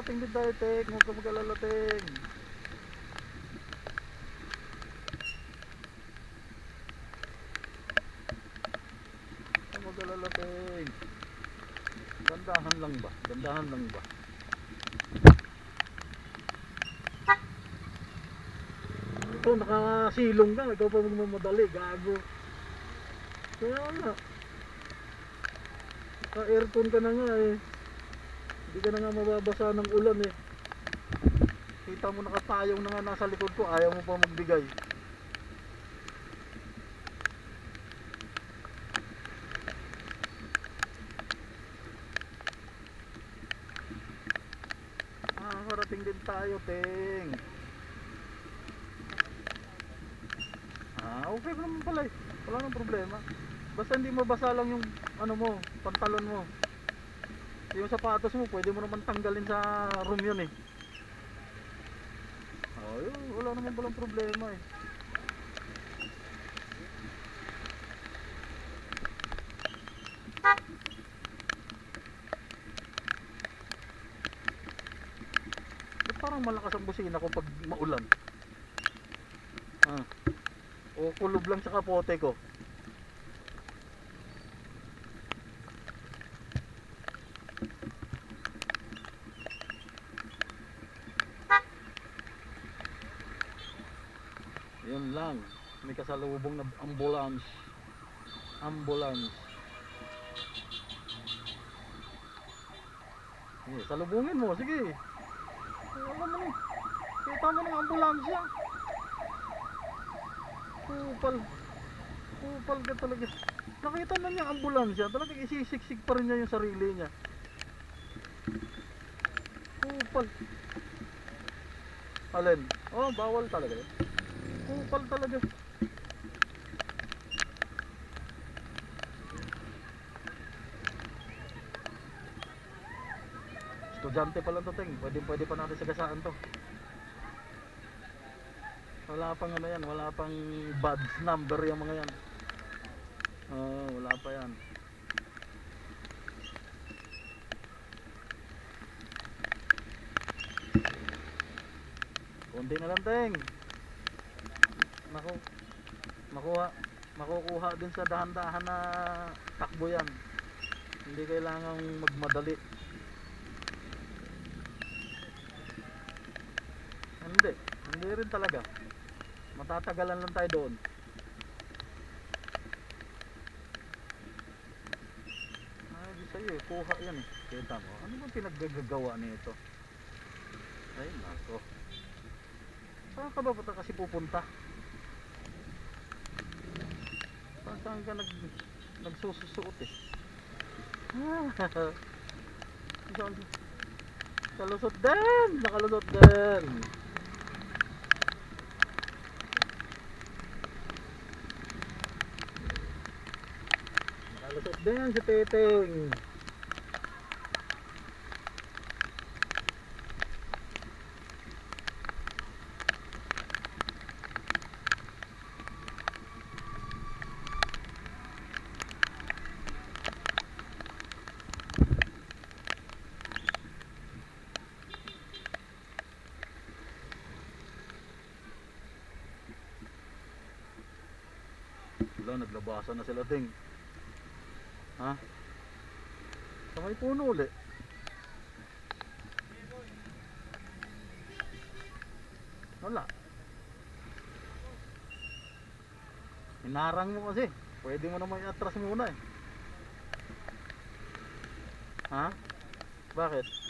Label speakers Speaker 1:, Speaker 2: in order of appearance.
Speaker 1: makakarating din tayo, Tek. Huwag ka mag-alala, Tek. Huwag ka mag-alala, Tek. Dandahan lang ba? Dandahan lang ba? Ito, nakasilong ka. Ikaw pa magmamadali, gago. Kaya nga. Ka-aircon ka na nga eh. Hindi ka na nga mababasa ng ulan eh. Kita mo nakatayong na nga nasa likod ko, ayaw mo pa magbigay. Karating din tayo, Teng. Okay pa naman pala eh. Wala nang problema. Basta hindi mabasa lang yung ano mo, pantalon mo. Yung sapatos mo, pwede mo naman tanggalin sa room yun eh. Yun, wala naman palang problema eh. Ba't parang malakas ang busina ko pag maulan? O kulob lang sa kapote ko. Yun lang, may kasalubong na ambulance. Salubungin mo, sige. Alam mo na, kita mo ng ambulansya. Kupal ka talaga. Nakita na niya ang ambulansya, talagang isisiksik pa rin niya yung sarili niya. Kupal. Alin? Bawal talaga yun. Kupal talaga. Estudyante pa lang to, Teng. Pwede pa natin sagasaan to. Wala pang ano yan, wala pang badge number yung mga yan. Wala pa yan. Konti na lang, Teng. Makukuha din sa dahan-dahan na takbo yan. Hindi kailangang magmadali. Hindi rin talaga. Matatagalan lang tayo doon. Di sa'yo eh, kuha yan eh. Kita mo, ano bang pinaggagawa nito? Ay nako. Saan ka ba kasi pupunta? Saan ka nagsususuot eh? Nakalusot din! Nakalusot din! Nakalusot din si Teteng! Naglabasan na sila, Ting. Sa may puno ulit. Wala. Hinarang mo kasi. Pwede mo naman i-atras muna eh. Bakit?